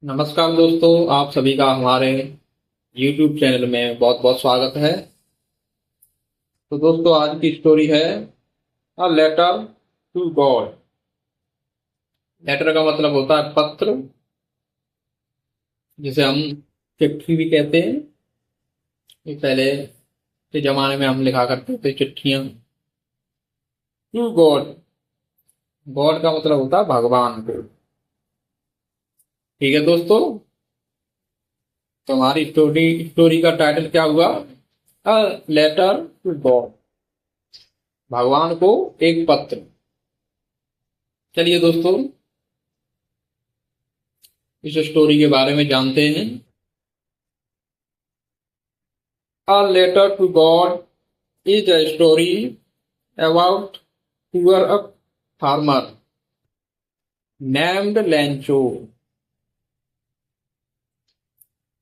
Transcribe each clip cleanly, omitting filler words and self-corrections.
नमस्कार दोस्तों, आप सभी का हमारे YouTube चैनल में बहुत बहुत स्वागत है। तो दोस्तों, आज की स्टोरी है a letter to God. Letter का मतलब होता है पत्र, जिसे हम चिट्ठी भी कहते हैं। ये पहले के जमाने में हम लिखा करते थे चिट्ठियां। टू गॉड, गॉड का मतलब होता है भगवान को। ठीक है दोस्तों, तो हमारी स्टोरी का टाइटल क्या हुआ? अ लेटर टू गॉड, भगवान को एक पत्र। चलिए दोस्तों, इस स्टोरी के बारे में जानते हैं। A letter to God is a story about a farmer named Lancho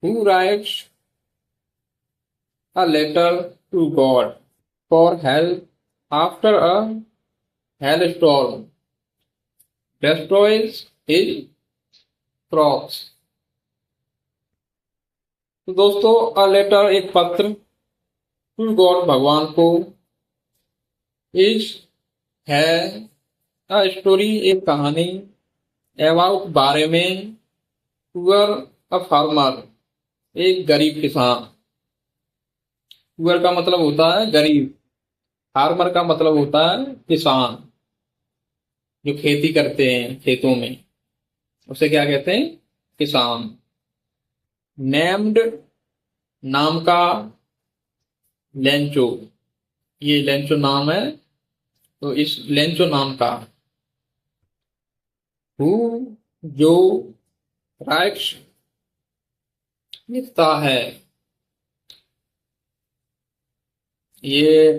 who writes a letter to God for help after a hailstorm destroys his crops. तो दोस्तों, अ लेटर एक पत्र टू गॉड भगवान को, इज है a story एक कहानी, about बारे में, पुअर अ फार्मर एक गरीब किसान। पुअर का मतलब होता है गरीब, फार्मर का मतलब होता है किसान, जो खेती करते हैं खेतों में, उसे क्या कहते हैं? किसान। नेम्ड, नाम का, लेंचो, ये लेंचो नाम है, तो इस लेंचो नाम का। हु, जो, राइट्स, लिखता है। ये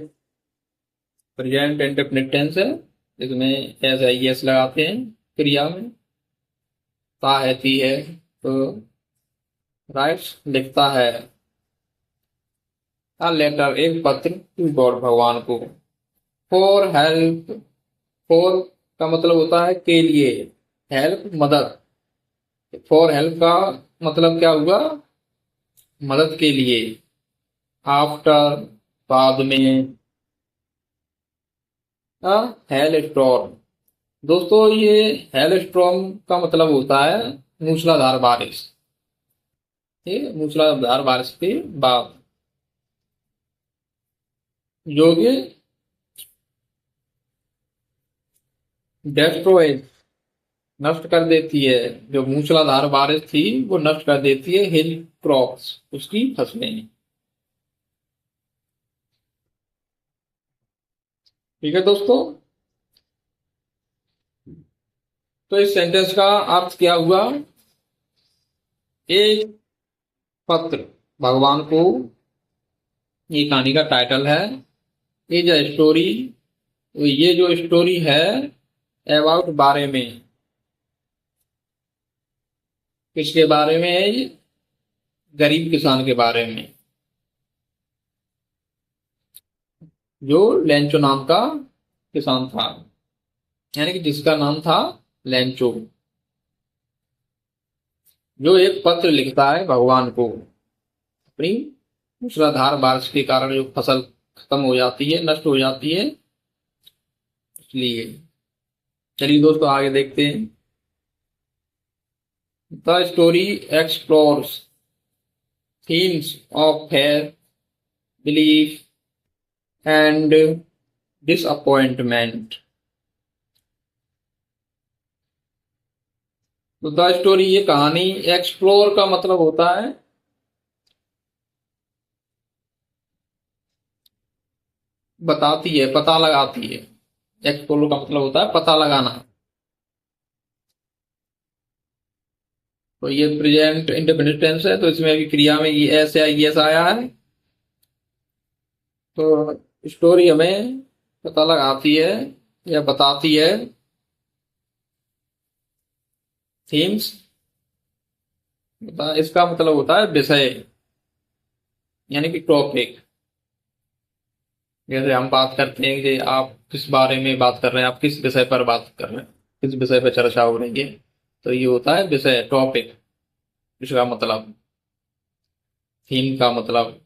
प्रेजेंट इंडेफिनिट टेंस है, इसमें एस आई एस लगाते हैं क्रिया में। ता है, ती है, तो राइट्स, लिखता है। अ लेटर एक पत्र टू गॉड भगवान को, फॉर हेल्प। फॉर का मतलब होता है के लिए, हेल्प मदद। फॉर हेल्प का मतलब क्या हुआ? मदद के लिए। आफ्टर, बाद में। अ हेल स्टॉर्म, दोस्तों ये हेल स्टॉर्म का मतलब होता है मूसलाधार बारिश। ये मूसलाधार बारिश के बाद, जो कि डेस्ट्रॉय, नष्ट कर देती है। जो मूसलाधार बारिश थी वो नष्ट कर देती है हिल क्रॉप्स, उसकी फसलें। ठीक है दोस्तों, तो इस सेंटेंस का अर्थ क्या हुआ? एक पत्र भगवान को, ये कहानी का टाइटल है। ये जो स्टोरी, ये जो स्टोरी है अबाउट बारे में, किसके बारे में है ये? गरीब किसान के बारे में, जो लेंचो नाम का किसान था, यानी कि जिसका नाम था लेंचो, जो एक पत्र लिखता है भगवान को अपनी मूसलाधार बारिश के कारण जो फसल खत्म हो जाती है, नष्ट हो जाती है, इसलिए। चलिए दोस्तों, आगे देखते हैं। The story explores themes of faith, belief, and disappointment. तो द स्टोरी, ये कहानी, एक्सप्लोर का मतलब होता है बताती है, पता लगाती है। एक्सप्लोर का मतलब होता है पता लगाना। तो ये प्रेजेंट इंडेफिनिट टेंस है, तो इसमें भी क्रिया में ये एस या एस आया है। तो स्टोरी हमें पता लगाती है या बताती है। थीम्स, इसका मतलब होता है विषय, यानी कि टॉपिक। जैसे हम बात करते हैं कि आप किस बारे में बात कर रहे हैं, आप किस विषय पर बात कर रहे हैं, किस विषय पर चर्चा हो रही है, तो ये होता है विषय, टॉपिक। इसका मतलब, थीम का मतलब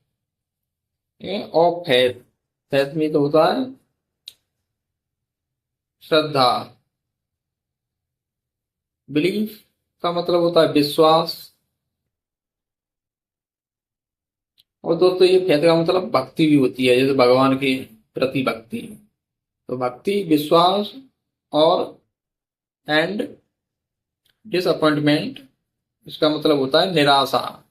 ऑफ फेथ। फेथ में तो होता है श्रद्धा। बिलीफ का मतलब होता है विश्वास। और दोस्तों ये फेथ का मतलब भक्ति भी होती है, जैसे भगवान के प्रति भक्ति। तो भक्ति, विश्वास और एंड डिसअपॉइंटमेंट, इसका मतलब होता है निराशा।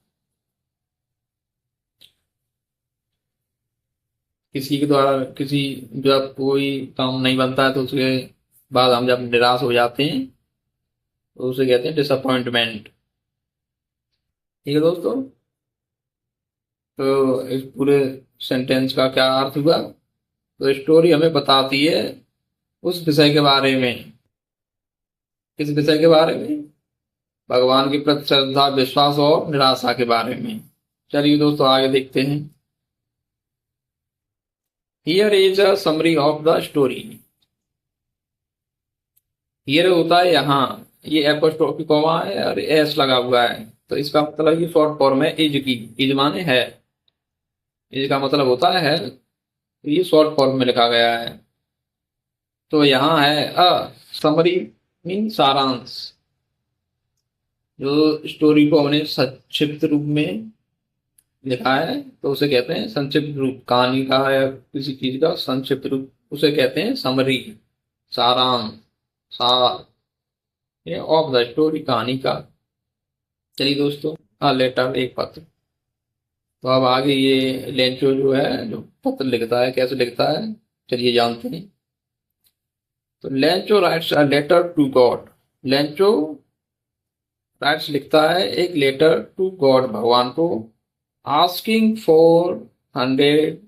किसी के द्वारा किसी, जब कोई काम नहीं बनता है तो उसके बाद हम जब निराश हो जाते हैं तो उसे कहते हैं डिसअपॉइंटमेंट। ठीक है दोस्तों। तो इस पूरे सेंटेंस का क्या अर्थ हुआ? तो स्टोरी हमें बताती है उस विषय के बारे में। किस विषय के बारे में? भगवान के प्रति श्रद्धा, विश्वास और निराशा के बारे में। चलिए दोस्तों आगे देखते हैं। Here is a summary of the story. Here होता है यहाँ, ये एपोस्ट्रोफी कॉमा है और एस लगा हुआ है, तो इसका मतलब ये शॉर्ट फॉर्म है इज की। इज माने है, इज का मतलब होता है, ये शॉर्ट फॉर्म में लिखा गया है। तो यहाँ है अ समरी मीन सारांश। जो स्टोरी को हमने संक्षिप्त रूप में लिखा है तो उसे कहते हैं संक्षिप्त रूप। कहानी का या किसी चीज का संक्षिप्त रूप उसे कहते हैं समरी, सारांश, सार ऑफ द स्टोरी, कहानी का। चलिए दोस्तों, लेटर एक पत्र। तो अब आगे ये लेंचो जो है, जो पत्र लिखता है, कैसे लिखता है चलिए जानते हैं। तो Lencho writes a letter to God. Lencho writes लिखता है एक लेटर टू गॉड, भगवान को, asking for 100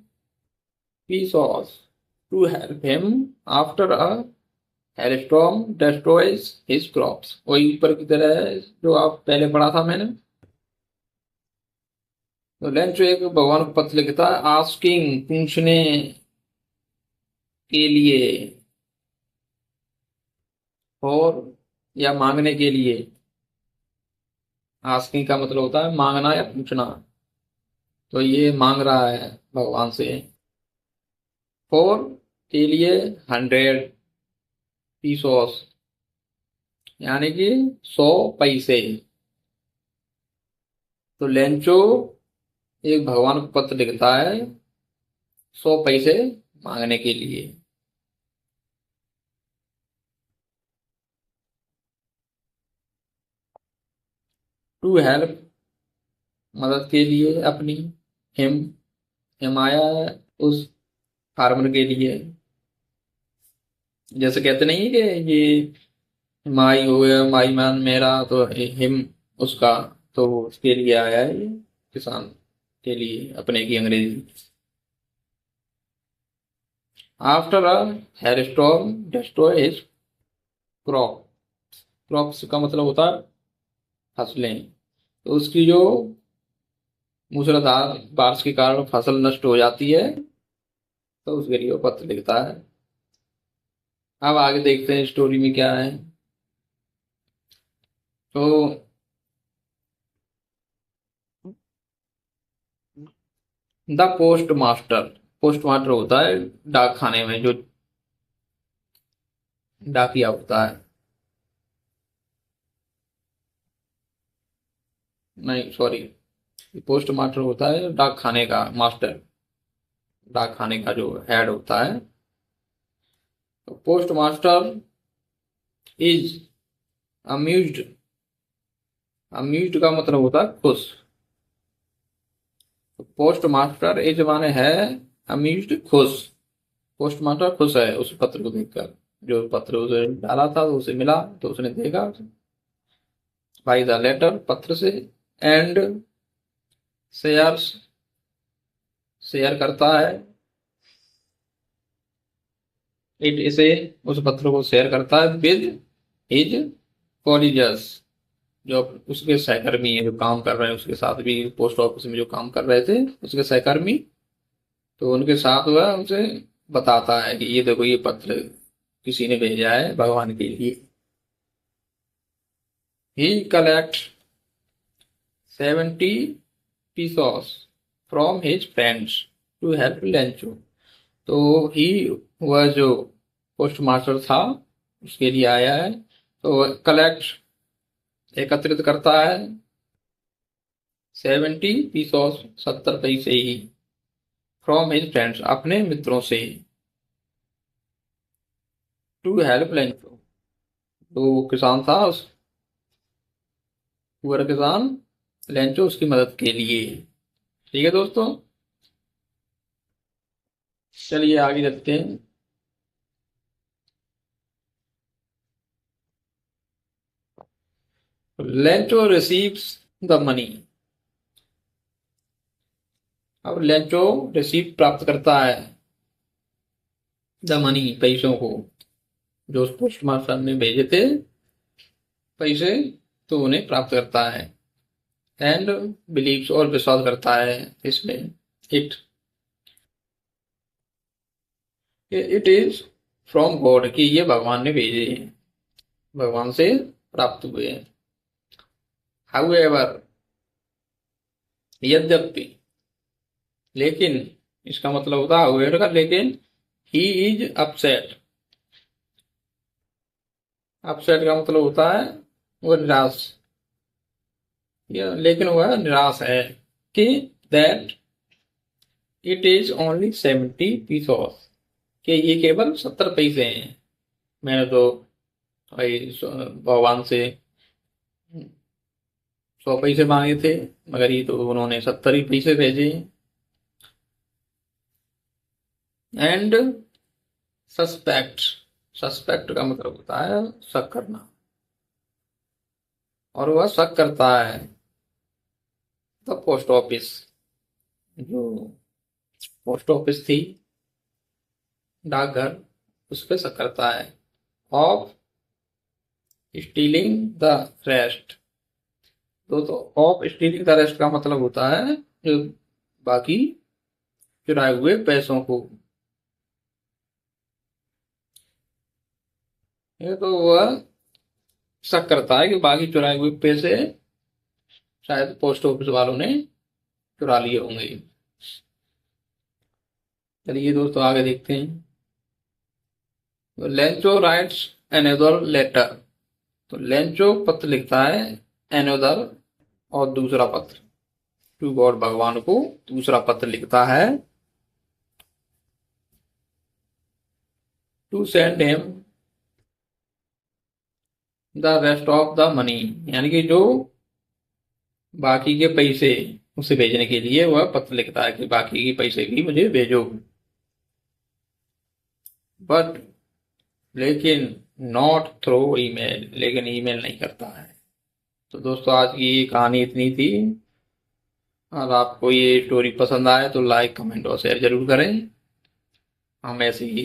pesos to help him after a hailstorm destroys his crops। वही ऊपर की तरह है जो आप पहले पढ़ा था मैंने। तो लेंचो एक भगवान को पत्र लिखता है आस्किंग, पूछने के लिए, और या मांगने के लिए। आस्किंग का मतलब होता है मांगना या पूछना। तो ये मांग रहा है भगवान से, फॉर के लिए, 100 pesos यानी कि 100 पैसे। तो लेंचो एक भगवान को पत्र लिखता है 100 पैसे मांगने के लिए। टू हेल्प, मदद के लिए अपनी। हिम, हिमाया, उस फार्मर के लिए। जैसे कहते नहीं कि ये माई हो गया, माई मान मेरा, तो हिम उसका, तो उसके लिए आया है ये, किसान के लिए, अपने की अंग्रेजी। After a hail storm destroy his crop. Crops का मतलब होता है फसलें। तो उसकी जो मूसलाधार बारिश के कारण फसल नष्ट हो जाती है, तो उसके लिए वो पत्र लिखता है। अब आगे देखते हैं स्टोरी में क्या है। तो the post master, post master होता है डाक खाने में जो डाकिया होता है। नहीं सॉरी, पोस्ट मास्टर होता है डाक खाने का मास्टर, डाक खाने का जो हेड होता है। तो post master is amused. Amused का मतलब होता है खुश। तो पोस्ट मास्टर इज माने है अम्यूज्ड, खुश। पोस्ट मास्टर खुश है उस पत्र को देखकर। जो पत्र उसे डाला था तो उसे मिला, तो उसने देखा बाई द लेटर, पत्र से, एंड शेयर्स, शेयर करता है, इट इसे, उस पत्र को शेयर करता है विद हिज कॉलीजर्स, जो उसके सहकर्मी है, जो काम कर रहे हैं उसके साथ भी, पोस्ट ऑफिस में जो काम कर रहे थे उसके सहकर्मी, तो उनके साथ वह उसे बताता है कि ये देखो ये पत्र किसी ने भेजा है भगवान के लिए। ही collect 70 pesos from his friends to help Lencho. तो ही वह जो पोस्ट मास्टर था उसके लिए आया है, तो कलेक्ट एकत्रित करता है 70 pesos 70 पैसे ही फ्रॉम हिज फ्रेंड्स अपने मित्रों से टू हेल्प लेंचो। तो किसान था उस पुअर किसान लेंचो उसकी मदद के लिए। ठीक है दोस्तों, चलिए आगे चलते हैं। Lencho receives the money. अब लेंचो रिसीव प्राप्त करता है द मनी पैसों को, जो उस पोस्ट मास्टर ने भेजे थे पैसे, तो उन्हें प्राप्त करता है। एंड बिलीव्स और विश्वास करता है इसमें, it it is from God कि ये भगवान ने भेजे हैं, भगवान से प्राप्त हुए हैं। हाउएवर यद्यपि, लेकिन इसका मतलब होता है हाउएवर का लेकिन, ही इज अपसेट। अपसेट का मतलब होता है वो निराश, लेकिन वह निराश है कि that it is only 70 pesos, कि ये केवल 70 पैसे हैं। मैंने तो भाई भगवान से 100 पैसे मांगे थे, मगर ये तो उन्होंने 70 ही पैसे भेजे। एंड सस्पेक्ट, सस्पेक्ट का मतलब होता है शक करना, और वह शक करता है द पोस्ट ऑफिस, जो पोस्ट ऑफिस थी डाकघर, उस पर शक करता है। Of stealing the rest. तो ऑफ स्टीलिंग द रेस्ट का मतलब होता है जो बाकी चुराए हुए पैसों को। ये तो वह शक करता है कि बाकी चुराए हुए पैसे शायद पोस्ट ऑफिस वालों ने चुरा लिए होंगे। चलिए दोस्तों आगे देखते हैं। Lencho writes another letter. तो लेंचो पत्र लिखता है एनदर और दूसरा पत्र, टू गॉड भगवान को दूसरा पत्र लिखता है, to send him the rest of the money, यानी कि जो बाकी के पैसे उसे भेजने के लिए वह पत्र लिखता है कि बाकी के पैसे भी मुझे भेजो। बट लेकिन नॉट थ्रू ईमेल, लेकिन ईमेल नहीं करता है। तो दोस्तों आज की कहानी इतनी थी। अगर आपको ये स्टोरी पसंद आए तो लाइक कमेंट और शेयर जरूर करें। हम ऐसे ही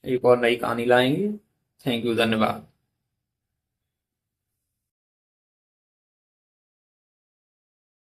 एक और नई कहानी लाएंगे। थैंक यू, धन्यवाद।